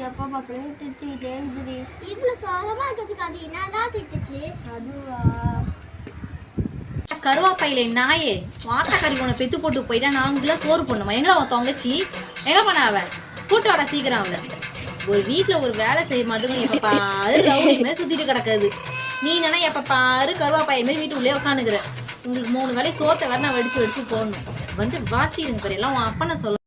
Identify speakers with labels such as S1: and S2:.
S1: எப்போ பார்த்தாலும் திட்டிகிட்டே இருந்துடி.
S2: இவ்வளோ சோகமாக இருக்கிறதுக்கு அது என்னதான் திட்டுச்சு?
S1: அதுவா
S3: கருவாப்பையில நாயே வாட்டக்கறி உன பெத்து போட்டு போயிட்டா நாங்களாம் சோறு பண்ணுமா? எங்கடா உன் தங்கச்சி எங்க பண்ண? அவ கூட்டு வாடா சீக்கிரம். அவளை ஒரு வீட்டுல ஒரு வேலை செய்ய மாட்டேங்க. எப்ப பாரு ரவுடி சுத்திட்டு கிடக்குது. நீ என்னன்னா எப்ப பாரு கருவாப்பாயை மாரி வீட்டுக்குள்ளே உட்காந்துக்கிற. உங்களுக்கு 3 வேலை சோத்தை வேற நான் வெடிச்சு போடணும். வந்து வாச்சிடுங்க பாரு எல்லாம் உன் அப்பனை சொல்ல.